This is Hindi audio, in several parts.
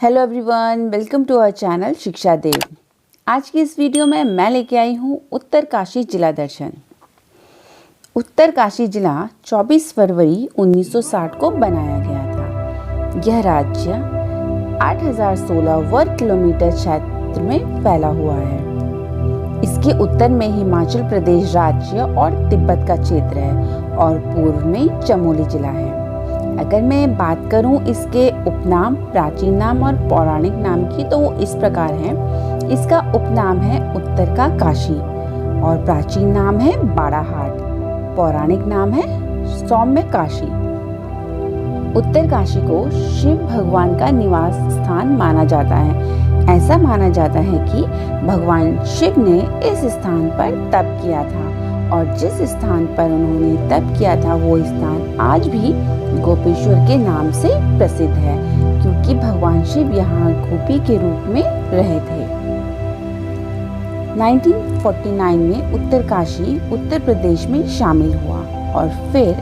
Hello everyone, welcome to our channel Shiksha Dev. आज की इस वीडियो में मैं लेके आई हूँ उत्तरकाशी जिला दर्शन। उत्तरकाशी जिला 24 फरवरी 1960 को बनाया गया था। यह राज्य 8016 वर्ग किलोमीटर क्षेत्र में फैला हुआ है। इसके उत्तर में हिमाचल प्रदेश राज्य और तिब्बत का क्षेत्र है और पूर्व में चमोली जिला है। अगर मैं बात करूं इसके उपनाम, प्राचीन नाम और पौराणिक नाम की, तो वो इस प्रकार है। इसका उपनाम है उत्तर का काशी और प्राचीन नाम है बाड़ाहाट। पौराणिक नाम है सौम्य काशी। उत्तर काशी को शिव भगवान का निवास स्थान माना जाता है। ऐसा माना जाता है कि भगवान शिव ने इस स्थान पर तप किया था और जिस स्थान पर उन्होंने तप किया था वो स्थान आज भी गोपेश्वर के नाम से प्रसिद्ध है, क्योंकि भगवान शिव यहाँ गोपी के रूप में रहे थे। 1949 में उत्तरकाशी उत्तर प्रदेश में शामिल हुआ और फिर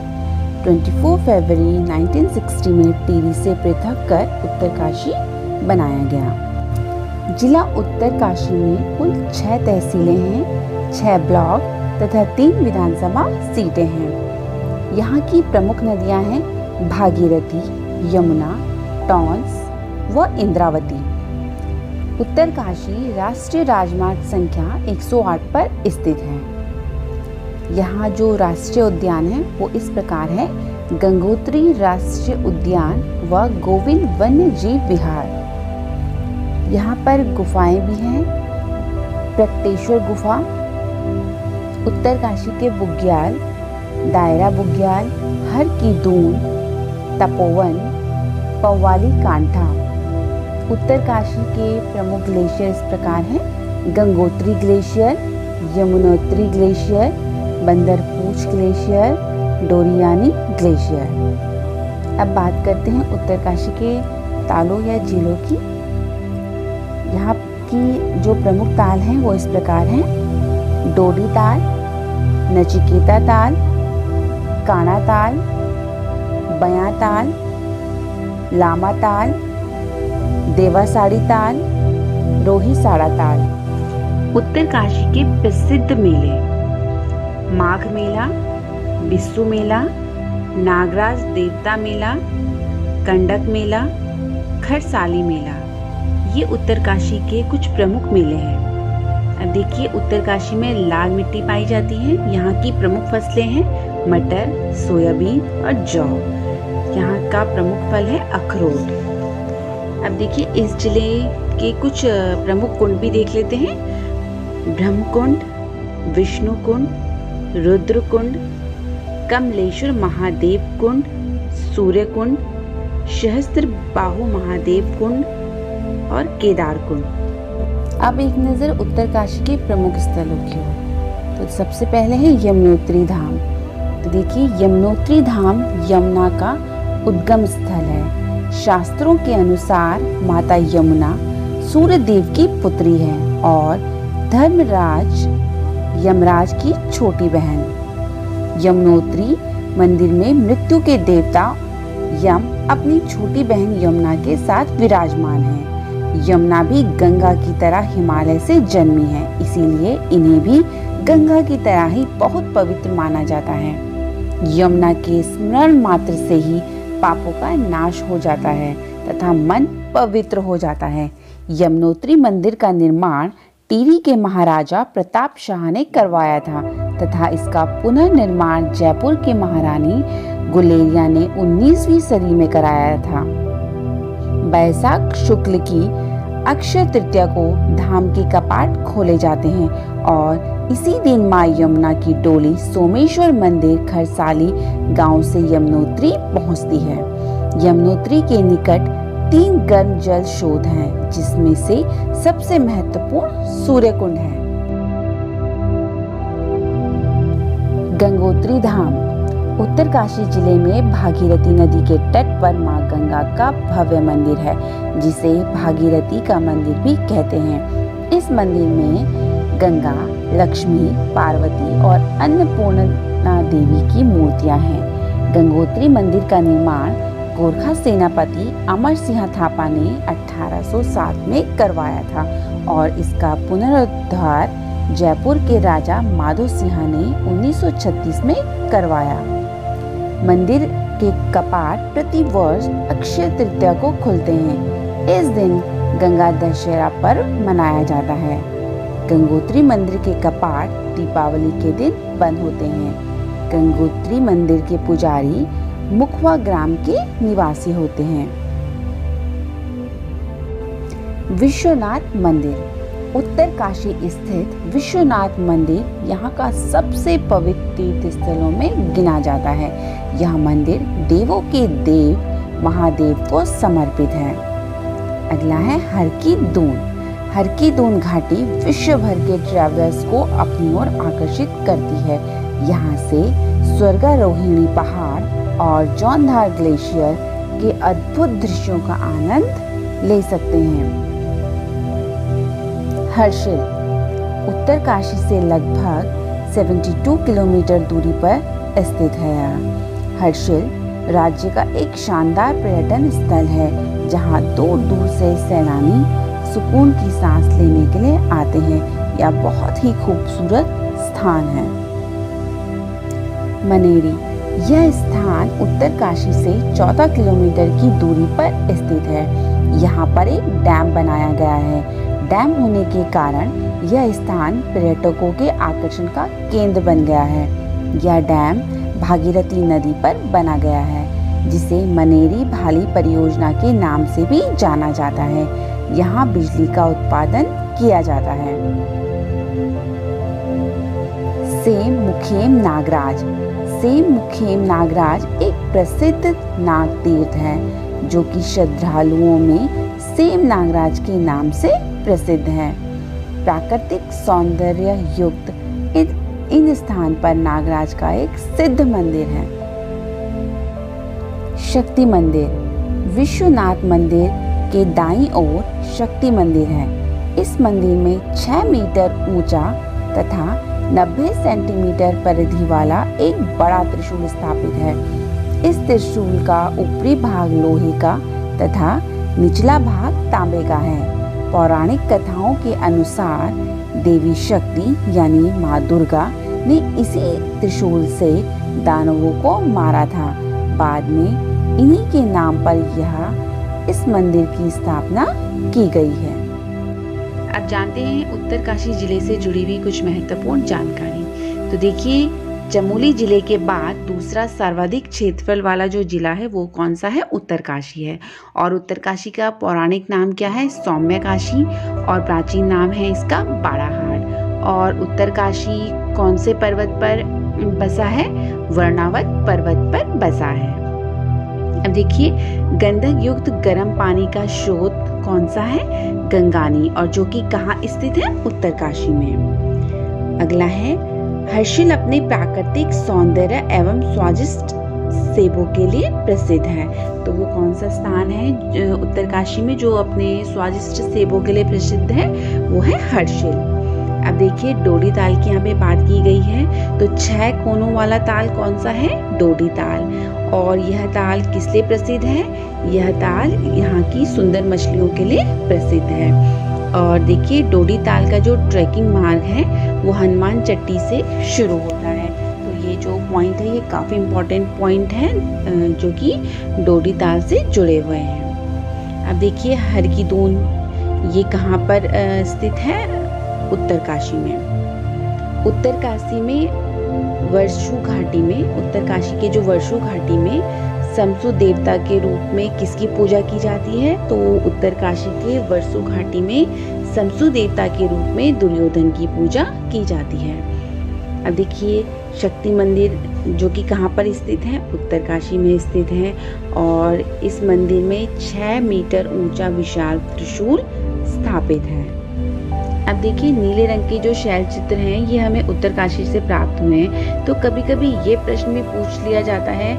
24 फरवरी 1960 में टिहरी से पृथक कर उत्तरकाशी बनाया गया। जिला उत्तरकाशी में कुल 6 तहसीलें हैं, 6 ब्लॉक तथा 3 विधानसभा सीटें हैं। यहाँ की प्रमुख नदियाँ हैं भागीरथी, यमुना, टॉन्स व इंद्रावती। उत्तरकाशी राष्ट्रीय राजमार्ग संख्या 108 पर स्थित है। यहाँ जो राष्ट्रीय उद्यान है वो इस प्रकार है: गंगोत्री राष्ट्रीय उद्यान व गोविंद वन्य जीव विहार। यहाँ पर गुफाएं भी हैं। प्रकटेश्वर गुफा, उत्तरकाशी के बुग्याल, दायरा बुग्याल, हर की दून, तपोवन, पौवाली कांठा। उत्तरकाशी के प्रमुख ग्लेशियर इस प्रकार हैं: Gangotri glacier, Yamunotri glacier, Bandarpunch glacier, Doriyani glacier. अब बात करते हैं उत्तरकाशी के तालों या झीलों की। यहाँ की जो प्रमुख ताल हैं वो इस प्रकार हैं: डोडी ताल, नचिकेता ताल, काना ताल, बयां ताल, लामा ताल, देवासाड़ी ताल, रोहिसाड़ा ताल। उत्तरकाशी के प्रसिद्ध मेले: माघ मेला, बिस्सू मेला, नागराज देवता मेला, कंडक मेला, खरसाली मेला। ये उत्तरकाशी के कुछ प्रमुख मेले हैं। अब देखिए, उत्तरकाशी में लाल मिट्टी पाई जाती है। यहाँ की प्रमुख फसलें हैं मटर, सोयाबीन और जौ। यहाँ का प्रमुख फल है अखरोट। अब देखिए, इस जिले के कुछ प्रमुख कुंड भी देख लेते हैं: ब्रह्मकुंड, विष्णु कुंड, रुद्र कुंड, कमलेश्वर महादेव कुंड, सूर्य कुंड, सहस्त्र बाहु महादेव कुंड और केदार कुंड। अब एक नज़र उत्तरकाशी के प्रमुख स्थलों की ओर। तो सबसे पहले है यमुनोत्री धाम। तो देखिए, यमुनोत्री धाम यमुना का उद्गम स्थल है। शास्त्रों के अनुसार माता यमुना सूर्य देव की पुत्री है और धर्मराज यमराज की छोटी बहन। यमुनोत्री मंदिर में मृत्यु के देवता यम अपनी छोटी बहन यमुना के साथ विराजमान है। यमुना भी गंगा की तरह हिमालय से जन्मी है, इसीलिए इन्हें भी गंगा की तरह ही बहुत पवित्र माना जाता है। यमुना के स्मरण मात्र से ही पापों का नाश हो जाता है तथा मन पवित्र हो जाता है। यमुनोत्री मंदिर का निर्माण टिहरी के महाराजा प्रताप शाह ने करवाया था तथा इसका पुनर्निर्माण जयपुर के महारानी गुलेरिया ने 19वीं सदी में कराया था। बैसाख शुक्ल की अक्षय तृतीया को धाम के कपाट खोले जाते हैं और इसी दिन मां यमुना की डोली सोमेश्वर मंदिर खरसाली गांव से यमुनोत्री पहुंचती है। यमुनोत्री के निकट 3 गर्म जल स्रोत हैं, जिसमें से सबसे महत्वपूर्ण सूर्य कुंड है। गंगोत्री धाम उत्तरकाशी जिले में भागीरथी नदी के तट पर मां गंगा का भव्य मंदिर है, जिसे भागीरथी का मंदिर भी कहते हैं। इस मंदिर में गंगा, लक्ष्मी, पार्वती और अन्नपूर्णा देवी की मूर्तियां हैं। गंगोत्री मंदिर का निर्माण गोरखा सेनापति अमर सिंह थापा ने 1807 में करवाया था और इसका पुनरुद्धार जयपुर के राजा माधो सिंह ने 1936 में करवाया। मंदिर के कपाट प्रति वर्ष अक्षय तृतीया को खुलते हैं। इस दिन गंगा दशहरा पर्व मनाया जाता है। गंगोत्री मंदिर के कपाट दीपावली के दिन बंद होते हैं। गंगोत्री मंदिर के पुजारी मुखवा ग्राम के निवासी होते हैं। विश्वनाथ मंदिर, उत्तर काशी स्थित विश्वनाथ मंदिर यहाँ का सबसे पवित्र तीर्थ स्थलों में गिना जाता है। यह मंदिर देवों के देव महादेव को समर्पित है। अगला है हर की दून। हर की दून घाटी विश्व भर के ट्रैवलर्स को अपनी ओर आकर्षित करती है। यहाँ से स्वर्गारोहिणी पहाड़ और जौनधार ग्लेशियर के अद्भुत दृश्यों का आनंद ले सकते हैं। हर्षिल, उत्तर काशी से लगभग 72 किलोमीटर दूरी पर स्थित है। हर्षिल राज्य का एक शानदार पर्यटन स्थल है जहाँ दूर दूर से सैलानी सुकून की सांस लेने के लिए आते हैं। यह बहुत ही खूबसूरत स्थान है। मनेरी, यह स्थान उत्तर काशी से 14 किलोमीटर की दूरी पर स्थित है। यहाँ पर एक डैम बनाया गया है। डैम होने के कारण यह स्थान पर्यटकों के आकर्षण का केंद्र बन गया है। यह डैम भागीरथी नदी पर बना गया है, जिसे मनेरी भाली परियोजना के नाम से भी जाना जाता है। यहाँ बिजली का उत्पादन किया जाता है। सेम मुखेम नागराज। सेम मुखेम नागराज एक प्रसिद्ध नाग तीर्थ है जो कि श्रद्धालुओं में सेम नागराज के नाम से प्रसिद्ध है। प्राकृतिक सौंदर्य युक्त इन स्थान पर नागराज का एक सिद्ध मंदिर है। शक्ति मंदिर, विश्वनाथ मंदिर के दाईं ओर शक्ति मंदिर है। इस मंदिर में 6 मीटर ऊंचा तथा 90 सेंटीमीटर परिधि वाला एक बड़ा त्रिशूल स्थापित है। इस त्रिशूल का ऊपरी भाग लोहे का तथा निचला भाग तांबे का है। पौराणिक कथाओं के अनुसार देवी शक्ति यानी माँ दुर्गा ने इसी त्रिशूल से दानवों को मारा था। बाद में इन्हीं के नाम पर इस मंदिर की स्थापना की गई है। अब जानते हैं उत्तर काशी जिले से जुड़ी हुई कुछ महत्वपूर्ण जानकारी। तो देखिए, चमोली जिले के बाद दूसरा सर्वाधिक क्षेत्रफल वाला जो जिला है वो कौन सा है? उत्तरकाशी है। और उत्तरकाशी का पौराणिक नाम क्या है? सौम्यकाशी। और प्राचीन नाम है इसका बाड़ाहाट। और उत्तरकाशी कौन से पर्वत पर बसा है? वर्णावत पर्वत पर बसा है। अब देखिए, गंधक युक्त गर्म पानी का स्रोत कौन सा है? गंगानी, और जो कि कहाँ स्थित है? उत्तरकाशी में। अगला है, हर्षिल अपने प्राकृतिक सौंदर्य एवं स्वादिष्ट सेबों के लिए प्रसिद्ध है। तो वो कौन सा स्थान है उत्तरकाशी में जो अपने स्वादिष्ट सेबों के लिए प्रसिद्ध है? वो है हर्षिल। अब देखिए, डोडी ताल की यहाँ पे बात की गई है। तो 6 कोनों वाला ताल कौन सा है? डोडी ताल। और यह ताल किस लिए प्रसिद्ध है? यह ताल यहाँ की सुंदर मछलियों के लिए प्रसिद्ध है। और देखिए, डोडी ताल का जो ट्रैकिंग मार्ग है वो हनुमान चट्टी से शुरू होता है। तो ये जो पॉइंट है ये काफ़ी इम्पोर्टेंट पॉइंट है जो कि डोडी ताल से जुड़े हुए हैं। अब देखिए, हरकीदून ये कहाँ पर स्थित है? उत्तरकाशी में। उत्तरकाशी में वर्षु घाटी में, उत्तरकाशी के जो वर्षु घाटी में समसु देवता के रूप में किसकी पूजा की जाती है? तो उत्तरकाशी के वर्षु घाटी में समसु देवता के रूप में दुर्योधन की पूजा की जाती है। अब देखिए, शक्ति मंदिर जो कि कहाँ पर स्थित है? उत्तरकाशी में स्थित है। और इस मंदिर में 6 मीटर ऊंचा विशाल त्रिशूल स्थापित है। अब देखिए, नीले रंग के जो शैल चित्र हैं ये हमें उत्तरकाशी से प्राप्त हुए हैं। तो कभी कभी ये प्रश्न भी पूछ लिया जाता है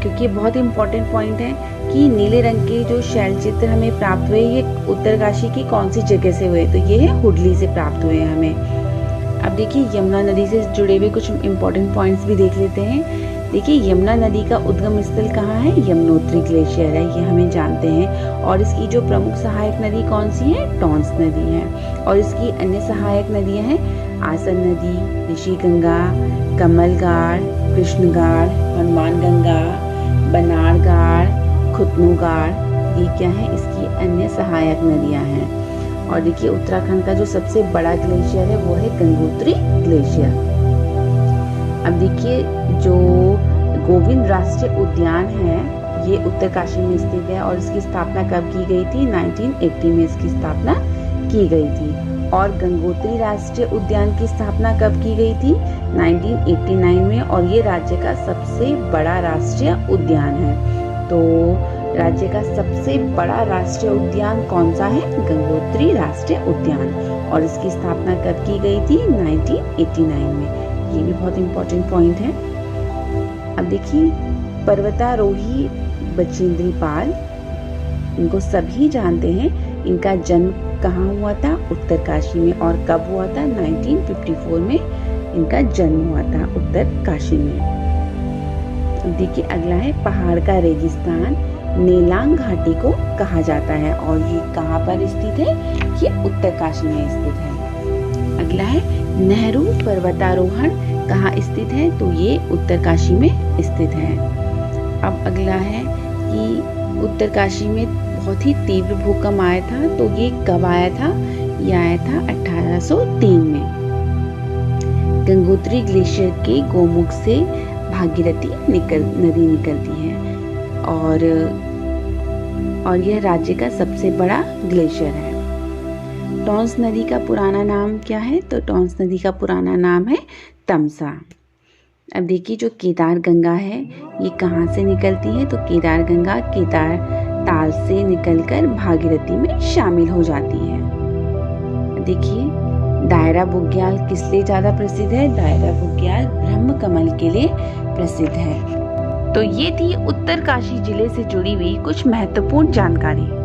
क्योंकि बहुत इम्पोर्टेंट पॉइंट है कि नीले रंग के जो शैल चित्र हमें प्राप्त हुए ये उत्तरकाशी की कौन सी जगह से हुए? तो ये है हुडली से प्राप्त हुए हैं हमें। अब देखिए, यमुना नदी से जुड़े हुए कुछ इम्पोर्टेंट पॉइंट्स भी देख लेते हैं। देखिए यमुना नदी का उद्गम स्थल कहाँ है? यमुनोत्री ग्लेशियर है, ये हमें जानते हैं। और इसकी जो प्रमुख सहायक नदी कौन सी है? टॉन्स नदी है। और इसकी अन्य सहायक नदियाँ हैं आसन नदी, ऋषिगंगा, कमलगाड़, कृष्णगाड़, हनुमानगंगा, बनाड़गाड़, खुतनूगाड़, ये क्या है? इसकी अन्य सहायक नदियाँ हैं। और देखिए उत्तराखंड का जो सबसे बड़ा ग्लेशियर है वो है गंगोत्री ग्लेशियर। अब देखिए जो गोविंद राष्ट्रीय उद्यान है ये उत्तरकाशी में स्थित है और इसकी स्थापना कब की गई थी? 1980 में इसकी स्थापना की गई थी। और गंगोत्री राष्ट्रीय उद्यान की स्थापना कब की गई थी? 1989 में। और ये राज्य का सबसे बड़ा राष्ट्रीय उद्यान है। तो राज्य का सबसे बड़ा राष्ट्रीय उद्यान कौन सा है? गंगोत्री राष्ट्रीय उद्यान। और इसकी स्थापना कब की गई थी? 1989 में। ये भी बहुत इम्पोर्टेंट पॉइंट है। अब देखिए पर्वतारोही बचेंद्री पाल, इनको सभी जानते हैं। इनका जन्म कहाँ हुआ था? उत्तरकाशी में। और कब हुआ था? 1954 में इनका जन्म हुआ था उत्तरकाशी में। देखिए अगला है पहाड़ का रेगिस्तान नेलांग घाटी को कहा जाता है और ये कहाँ पर स्थित है? ये उत्तरकाशी में स्थित है। अगला है नेहरू पर्वतारोहण कहाँ स्थित है? तो ये उत्तरकाशी में स्थित है। अब अगला है कि उत्तरकाशी में बहुत ही तीव्र भूकंप आया था, तो ये कब आया था? ये आया था 1803 में। गंगोत्री ग्लेशियर के गोमुख से भागीरथी नदी निकलती है और यह राज्य का सबसे बड़ा ग्लेशियर है। टॉन्स नदी का पुराना नाम क्या है? तो टॉन्स नदी का पुराना नाम है तमसा। अब देखिए जो केदार गंगा है ये कहाँ से निकलती है? तो केदार गंगा केदार ताल से निकलकर भागीरथी में शामिल हो जाती है। देखिए दायरा बुग्याल किस लिए ज़्यादा प्रसिद्ध है? दायरा बुग्याल ब्रह्म कमल के लिए प्रसिद्ध है। तो ये थी उत्तरकाशी जिले से जुड़ी हुई कुछ महत्वपूर्ण जानकारी।